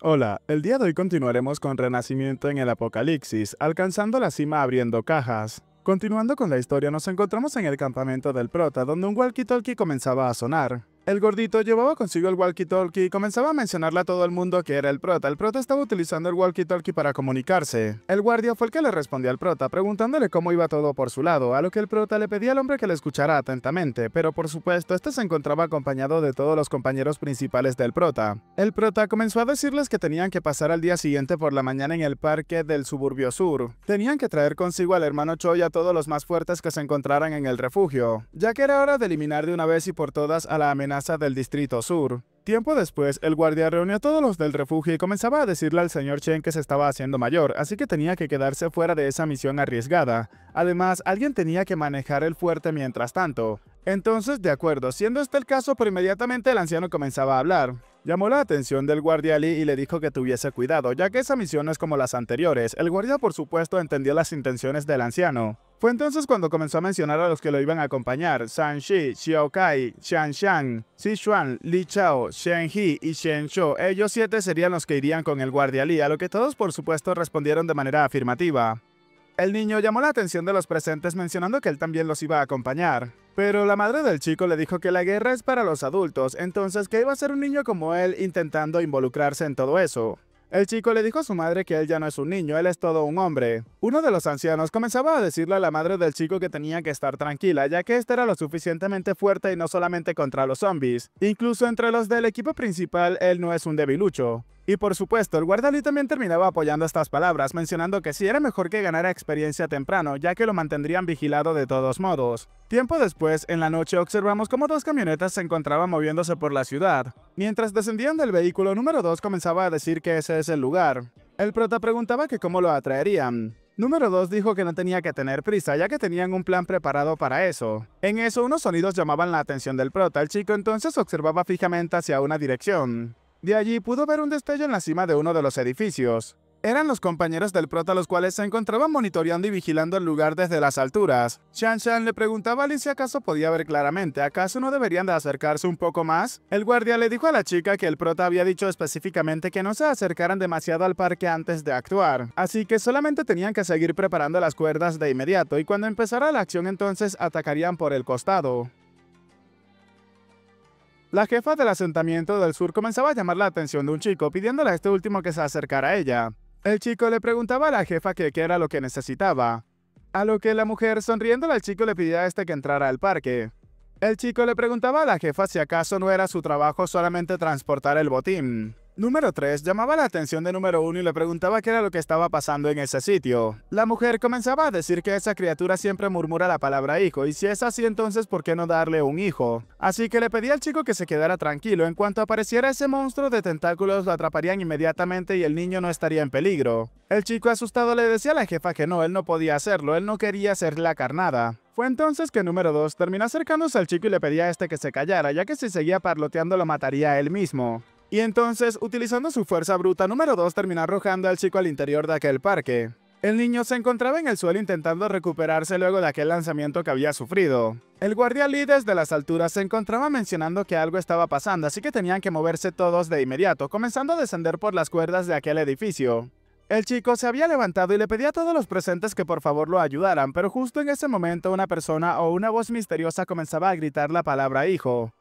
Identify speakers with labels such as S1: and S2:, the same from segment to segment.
S1: Hola, el día de hoy continuaremos con Renacimiento en el Apocalipsis, alcanzando la cima abriendo cajas. Continuando con la historia, nos encontramos en el campamento del prota, donde un walkie-talkie comenzaba a sonar. El gordito llevaba consigo el walkie-talkie y comenzaba a mencionarle a todo el mundo que era el prota. El prota estaba utilizando el walkie-talkie para comunicarse. El guardia fue el que le respondió al prota, preguntándole cómo iba todo por su lado, a lo que el prota le pedía al hombre que le escuchara atentamente, pero por supuesto, este se encontraba acompañado de todos los compañeros principales del prota. El prota comenzó a decirles que tenían que pasar al día siguiente por la mañana en el parque del suburbio sur. Tenían que traer consigo al hermano Cho y a todos los más fuertes que se encontraran en el refugio, ya que era hora de eliminar de una vez y por todas a la amenaza del Distrito Sur. Tiempo después, el guardia reunió a todos los del refugio y comenzaba a decirle al señor Chen que se estaba haciendo mayor, así que tenía que quedarse fuera de esa misión arriesgada. Además, alguien tenía que manejar el fuerte mientras tanto. Entonces, de acuerdo, siendo este el caso, pero inmediatamente el anciano comenzaba a hablar. Llamó la atención del guardia Lee y le dijo que tuviese cuidado, ya que esa misión no es como las anteriores. El guardia, por supuesto, entendió las intenciones del anciano. Fue entonces cuando comenzó a mencionar a los que lo iban a acompañar: San Shi, Xiao Kai, Xian Xiang, Xuan, Li Chao, Shen He y Shen Shou. Ellos 7 serían los que irían con el guardia Li, a lo que todos por supuesto respondieron de manera afirmativa. El niño llamó la atención de los presentes mencionando que él también los iba a acompañar. Pero la madre del chico le dijo que la guerra es para los adultos, entonces que iba a ser un niño como él intentando involucrarse en todo eso. El chico le dijo a su madre que él ya no es un niño, él es todo un hombre. Uno de los ancianos comenzaba a decirle a la madre del chico que tenía que estar tranquila, ya que este era lo suficientemente fuerte y no solamente contra los zombies. Incluso entre los del equipo principal, él no es un debilucho. Y por supuesto, el guardalí también terminaba apoyando estas palabras, mencionando que sí era mejor que ganara experiencia temprano, ya que lo mantendrían vigilado de todos modos. Tiempo después, en la noche, observamos cómo 2 camionetas se encontraban moviéndose por la ciudad. Mientras descendían del vehículo, número 2 comenzaba a decir que ese es el lugar. El prota preguntaba que cómo lo atraerían. Número 2 dijo que no tenía que tener prisa, ya que tenían un plan preparado para eso. En eso, unos sonidos llamaban la atención del prota. El chico entonces observaba fijamente hacia una dirección. De allí pudo ver un destello en la cima de uno de los edificios. Eran los compañeros del prota los cuales se encontraban monitoreando y vigilando el lugar desde las alturas. Shan Shan le preguntaba a Lee si acaso podía ver claramente, ¿acaso no deberían de acercarse un poco más? El guardia le dijo a la chica que el prota había dicho específicamente que no se acercaran demasiado al parque antes de actuar, así que solamente tenían que seguir preparando las cuerdas de inmediato y cuando empezara la acción entonces atacarían por el costado. La jefa del asentamiento del sur comenzaba a llamar la atención de un chico, pidiéndole a este último que se acercara a ella. El chico le preguntaba a la jefa que qué era lo que necesitaba, a lo que la mujer, sonriéndole al chico, le pedía a este que entrara al parque. El chico le preguntaba a la jefa si acaso no era su trabajo solamente transportar el botín. Número 3 llamaba la atención de número 1 y le preguntaba qué era lo que estaba pasando en ese sitio. La mujer comenzaba a decir que esa criatura siempre murmura la palabra hijo, y si es así entonces ¿por qué no darle un hijo? Así que le pedía al chico que se quedara tranquilo, en cuanto apareciera ese monstruo de tentáculos lo atraparían inmediatamente y el niño no estaría en peligro. El chico asustado le decía a la jefa que no, él no podía hacerlo, él no quería ser la carnada. Fue entonces que número 2 terminó acercándose al chico y le pedía a este que se callara, ya que si seguía parloteando lo mataría a él mismo. Y entonces, utilizando su fuerza bruta, número 2 terminó arrojando al chico al interior de aquel parque. El niño se encontraba en el suelo intentando recuperarse luego de aquel lanzamiento que había sufrido. El guardia Lee desde las alturas se encontraba mencionando que algo estaba pasando, así que tenían que moverse todos de inmediato, comenzando a descender por las cuerdas de aquel edificio. El chico se había levantado y le pedía a todos los presentes que por favor lo ayudaran, pero justo en ese momento una persona o una voz misteriosa comenzaba a gritar la palabra hijo.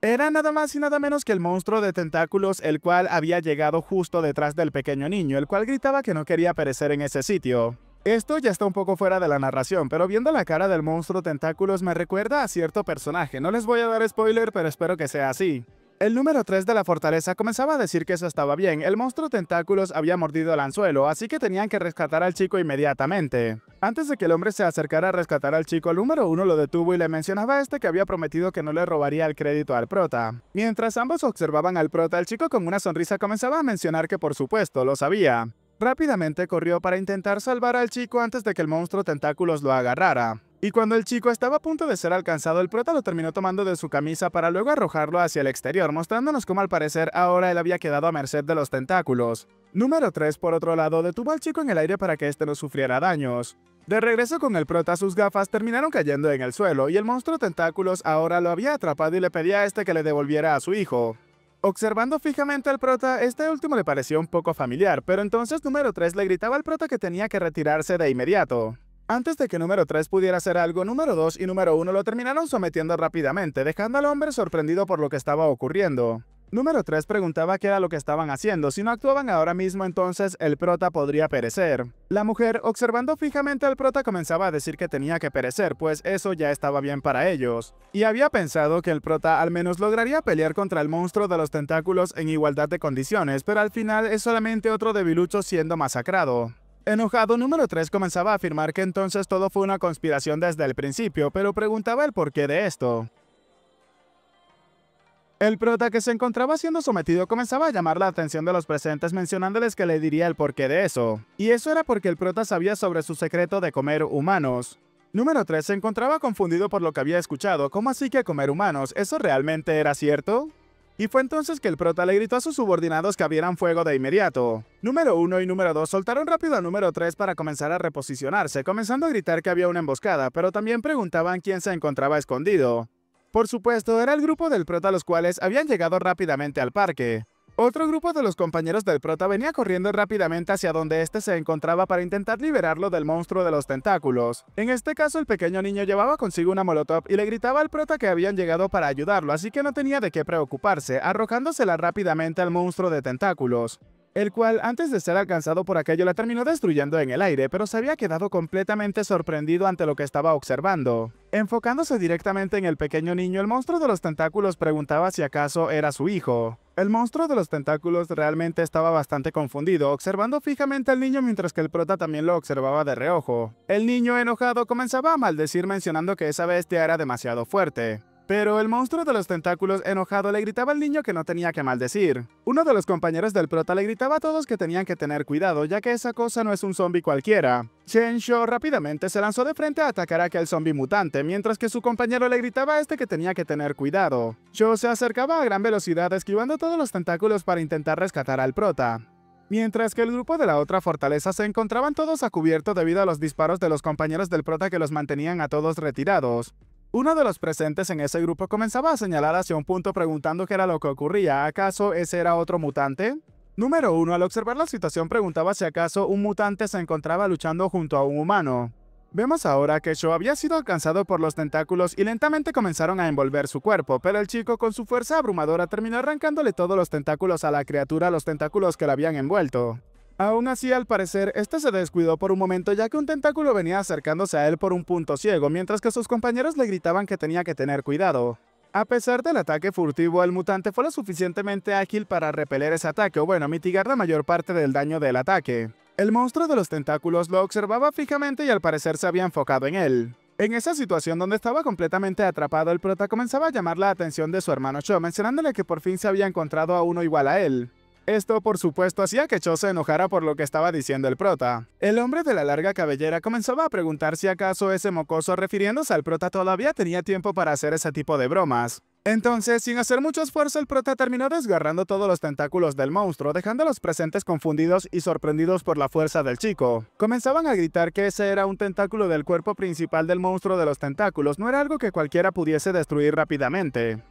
S1: Era nada más y nada menos que el monstruo de tentáculos, el cual había llegado justo detrás del pequeño niño, el cual gritaba que no quería perecer en ese sitio. Esto ya está un poco fuera de la narración, pero viendo la cara del monstruo tentáculos me recuerda a cierto personaje. No les voy a dar spoiler, pero espero que sea así. El número 3 de la fortaleza comenzaba a decir que eso estaba bien. El monstruo tentáculos había mordido el anzuelo, así que tenían que rescatar al chico inmediatamente. Antes de que el hombre se acercara a rescatar al chico, el número 1 lo detuvo y le mencionaba a este que había prometido que no le robaría el crédito al prota. Mientras ambos observaban al prota, el chico con una sonrisa comenzaba a mencionar que por supuesto lo sabía. Rápidamente corrió para intentar salvar al chico antes de que el monstruo tentáculos lo agarrara. Y cuando el chico estaba a punto de ser alcanzado, el prota lo terminó tomando de su camisa para luego arrojarlo hacia el exterior, mostrándonos cómo al parecer ahora él había quedado a merced de los tentáculos. Número 3, por otro lado, detuvo al chico en el aire para que este no sufriera daños. De regreso con el prota, sus gafas terminaron cayendo en el suelo, y el monstruo tentáculos ahora lo había atrapado y le pedía a este que le devolviera a su hijo. Observando fijamente al prota, este último le pareció un poco familiar, pero entonces número 3 le gritaba al prota que tenía que retirarse de inmediato. Antes de que número 3 pudiera hacer algo, número 2 y número 1 lo terminaron sometiendo rápidamente, dejando al hombre sorprendido por lo que estaba ocurriendo. Número 3 preguntaba qué era lo que estaban haciendo, si no actuaban ahora mismo entonces el prota podría perecer. La mujer, observando fijamente al prota, comenzaba a decir que tenía que perecer, pues eso ya estaba bien para ellos. Y había pensado que el prota al menos lograría pelear contra el monstruo de los tentáculos en igualdad de condiciones, pero al final es solamente otro debilucho siendo masacrado. Enojado, número 3 comenzaba a afirmar que entonces todo fue una conspiración desde el principio, pero preguntaba el porqué de esto. El prota, que se encontraba siendo sometido, comenzaba a llamar la atención de los presentes mencionándoles que le diría el porqué de eso. Y eso era porque el prota sabía sobre su secreto de comer humanos. Número 3 se encontraba confundido por lo que había escuchado. ¿Cómo así que comer humanos? ¿Eso realmente era cierto? Y fue entonces que el prota le gritó a sus subordinados que abrieran fuego de inmediato. Número 1 y número 2 soltaron rápido a número 3 para comenzar a reposicionarse, comenzando a gritar que había una emboscada, pero también preguntaban quién se encontraba escondido. Por supuesto, era el grupo del prota, los cuales habían llegado rápidamente al parque. Otro grupo de los compañeros del prota venía corriendo rápidamente hacia donde este se encontraba para intentar liberarlo del monstruo de los tentáculos. En este caso, el pequeño niño llevaba consigo una molotov y le gritaba al prota que habían llegado para ayudarlo, así que no tenía de qué preocuparse, arrojándosela rápidamente al monstruo de tentáculos, el cual, antes de ser alcanzado por aquello, la terminó destruyendo en el aire, pero se había quedado completamente sorprendido ante lo que estaba observando. Enfocándose directamente en el pequeño niño, el monstruo de los tentáculos preguntaba si acaso era su hijo. El monstruo de los tentáculos realmente estaba bastante confundido, observando fijamente al niño mientras que el prota también lo observaba de reojo. El niño, enojado, comenzaba a maldecir mencionando que esa bestia era demasiado fuerte. Pero el monstruo de los tentáculos, enojado, le gritaba al niño que no tenía que maldecir. Uno de los compañeros del prota le gritaba a todos que tenían que tener cuidado, ya que esa cosa no es un zombie cualquiera. Chen Shou rápidamente se lanzó de frente a atacar a aquel zombie mutante, mientras que su compañero le gritaba a este que tenía que tener cuidado. Shou se acercaba a gran velocidad, esquivando todos los tentáculos para intentar rescatar al prota. Mientras que el grupo de la otra fortaleza se encontraban todos a cubierto debido a los disparos de los compañeros del prota que los mantenían a todos retirados. Uno de los presentes en ese grupo comenzaba a señalar hacia un punto preguntando qué era lo que ocurría. ¿Acaso ese era otro mutante? Número 1, al observar la situación, preguntaba si acaso un mutante se encontraba luchando junto a un humano. Vemos ahora que Shou había sido alcanzado por los tentáculos y lentamente comenzaron a envolver su cuerpo, pero el chico con su fuerza abrumadora terminó arrancándole todos los tentáculos a la criatura, los tentáculos que la habían envuelto. Aún así, al parecer, este se descuidó por un momento ya que un tentáculo venía acercándose a él por un punto ciego, mientras que sus compañeros le gritaban que tenía que tener cuidado. A pesar del ataque furtivo, el mutante fue lo suficientemente ágil para repeler ese ataque, o bueno, mitigar la mayor parte del daño del ataque. El monstruo de los tentáculos lo observaba fijamente y al parecer se había enfocado en él. En esa situación donde estaba completamente atrapado, el prota comenzaba a llamar la atención de su hermano Shou, mencionándole que por fin se había encontrado a uno igual a él. Esto, por supuesto, hacía que Shou se enojara por lo que estaba diciendo el prota. El hombre de la larga cabellera comenzaba a preguntar si acaso ese mocoso, refiriéndose al prota, todavía tenía tiempo para hacer ese tipo de bromas. Entonces, sin hacer mucho esfuerzo, el prota terminó desgarrando todos los tentáculos del monstruo, dejando a los presentes confundidos y sorprendidos por la fuerza del chico. Comenzaban a gritar que ese era un tentáculo del cuerpo principal del monstruo de los tentáculos, no era algo que cualquiera pudiese destruir rápidamente.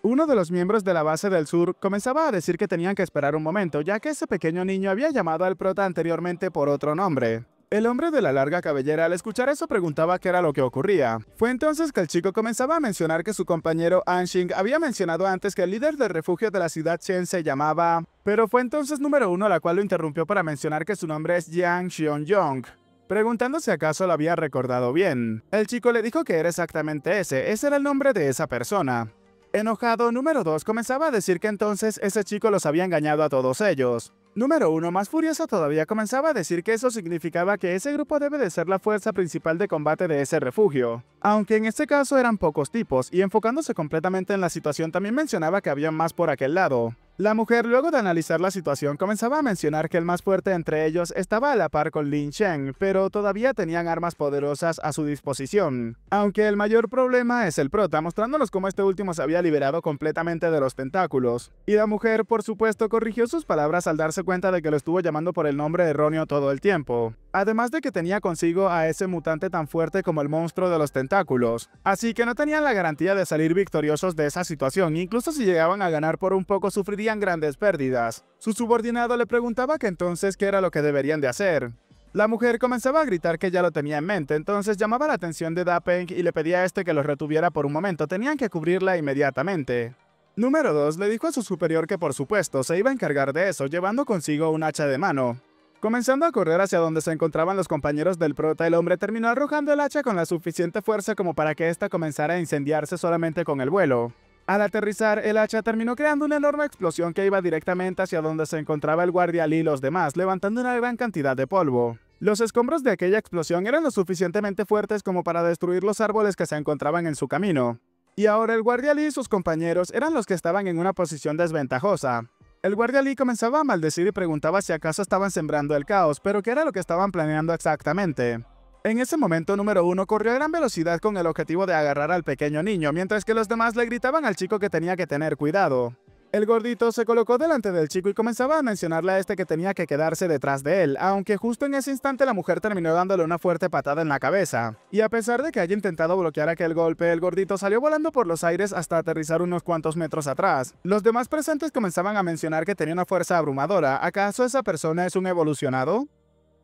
S1: Uno de los miembros de la base del sur comenzaba a decir que tenían que esperar un momento, ya que ese pequeño niño había llamado al prota anteriormente por otro nombre. El hombre de la larga cabellera, al escuchar eso, preguntaba qué era lo que ocurría. Fue entonces que el chico comenzaba a mencionar que su compañero Anxing había mencionado antes que el líder del refugio de la ciudad Chen se llamaba... Pero fue entonces número 1 la cual lo interrumpió para mencionar que su nombre es Yang Xionyong, preguntando si acaso lo había recordado bien. El chico le dijo que era exactamente ese era el nombre de esa persona. Enojado, número 2 comenzaba a decir que entonces ese chico los había engañado a todos ellos. Número 1, más furioso todavía, comenzaba a decir que eso significaba que ese grupo debe de ser la fuerza principal de combate de ese refugio. Aunque en este caso eran pocos tipos, y enfocándose completamente en la situación también mencionaba que había más por aquel lado. La mujer, luego de analizar la situación, comenzaba a mencionar que el más fuerte entre ellos estaba a la par con Lin Chen, pero todavía tenían armas poderosas a su disposición. Aunque el mayor problema es el prota, mostrándonos cómo este último se había liberado completamente de los tentáculos. Y la mujer, por supuesto, corrigió sus palabras al darse cuenta de que lo estuvo llamando por el nombre erróneo todo el tiempo. además de que tenía consigo a ese mutante tan fuerte como el monstruo de los tentáculos, así que no tenían la garantía de salir victoriosos de esa situación, incluso si llegaban a ganar por un poco sufrirían grandes pérdidas. Su subordinado le preguntaba que entonces qué era lo que deberían de hacer. La mujer comenzaba a gritar que ya lo tenía en mente, entonces llamaba la atención de Da Peng y le pedía a este que lo retuviera por un momento, tenían que cubrirla inmediatamente. Número 2 le dijo a su superior que por supuesto se iba a encargar de eso, llevando consigo un hacha de mano. Comenzando a correr hacia donde se encontraban los compañeros del prota, el hombre terminó arrojando el hacha con la suficiente fuerza como para que ésta comenzara a incendiarse solamente con el vuelo. Al aterrizar, el hacha terminó creando una enorme explosión que iba directamente hacia donde se encontraba el guardia Li y los demás, levantando una gran cantidad de polvo. Los escombros de aquella explosión eran lo suficientemente fuertes como para destruir los árboles que se encontraban en su camino. Y ahora el guardia Li y sus compañeros eran los que estaban en una posición desventajosa. El guardia Li comenzaba a maldecir y preguntaba si acaso estaban sembrando el caos, pero qué era lo que estaban planeando exactamente. En ese momento, número 1 corrió a gran velocidad con el objetivo de agarrar al pequeño niño, mientras que los demás le gritaban al chico que tenía que tener cuidado. El gordito se colocó delante del chico y comenzaba a mencionarle a este que tenía que quedarse detrás de él, aunque justo en ese instante la mujer terminó dándole una fuerte patada en la cabeza. Y a pesar de que haya intentado bloquear aquel golpe, el gordito salió volando por los aires hasta aterrizar unos cuantos metros atrás. Los demás presentes comenzaban a mencionar que tenía una fuerza abrumadora. ¿Acaso esa persona es un evolucionado?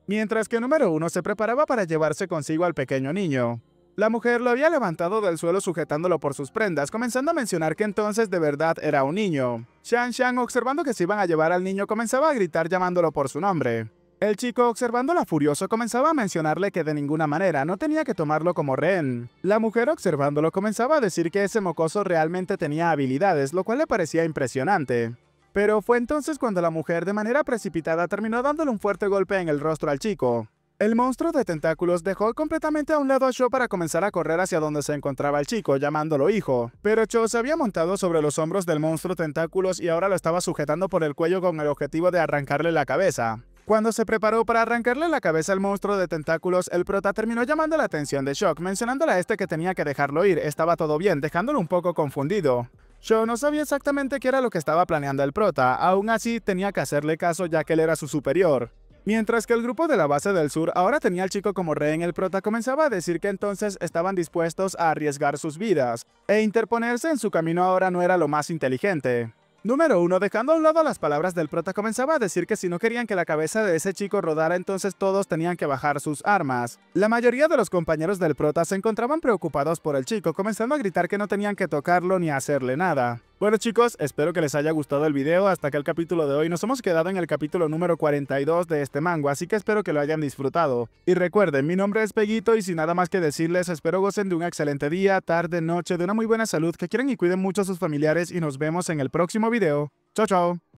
S1: Mientras que número 1 se preparaba para llevarse consigo al pequeño niño. La mujer lo había levantado del suelo sujetándolo por sus prendas, comenzando a mencionar que entonces de verdad era un niño. Xiang, observando que se iban a llevar al niño, comenzaba a gritar llamándolo por su nombre. El chico, observándola furioso, comenzaba a mencionarle que de ninguna manera no tenía que tomarlo como rehén. La mujer, observándolo, comenzaba a decir que ese mocoso realmente tenía habilidades, lo cual le parecía impresionante. Pero fue entonces cuando la mujer, de manera precipitada, terminó dándole un fuerte golpe en el rostro al chico. El monstruo de tentáculos dejó completamente a un lado a Cho para comenzar a correr hacia donde se encontraba el chico, llamándolo hijo. Pero Cho se había montado sobre los hombros del monstruo tentáculos y ahora lo estaba sujetando por el cuello con el objetivo de arrancarle la cabeza. Cuando se preparó para arrancarle la cabeza al monstruo de tentáculos, el prota terminó llamando la atención de Shock, mencionándole a este que tenía que dejarlo ir, estaba todo bien, dejándolo un poco confundido. Yo no sabía exactamente qué era lo que estaba planeando el prota, aún así tenía que hacerle caso ya que él era su superior. Mientras que el grupo de la base del sur ahora tenía al chico como rehén, el prota comenzaba a decir que entonces estaban dispuestos a arriesgar sus vidas, e interponerse en su camino ahora no era lo más inteligente. Número 1, dejando a un lado las palabras del prota, comenzaba a decir que si no querían que la cabeza de ese chico rodara, entonces todos tenían que bajar sus armas. La mayoría de los compañeros del prota se encontraban preocupados por el chico, comenzando a gritar que no tenían que tocarlo ni hacerle nada. Bueno chicos, espero que les haya gustado el video. Hasta acá el capítulo de hoy. Nos hemos quedado en el capítulo número 42 de este manga, así que espero que lo hayan disfrutado. Y recuerden, mi nombre es Peguito y sin nada más que decirles, espero gocen de un excelente día, tarde, noche, de una muy buena salud, que quieran y cuiden mucho a sus familiares y nos vemos en el próximo video. Chao, chao.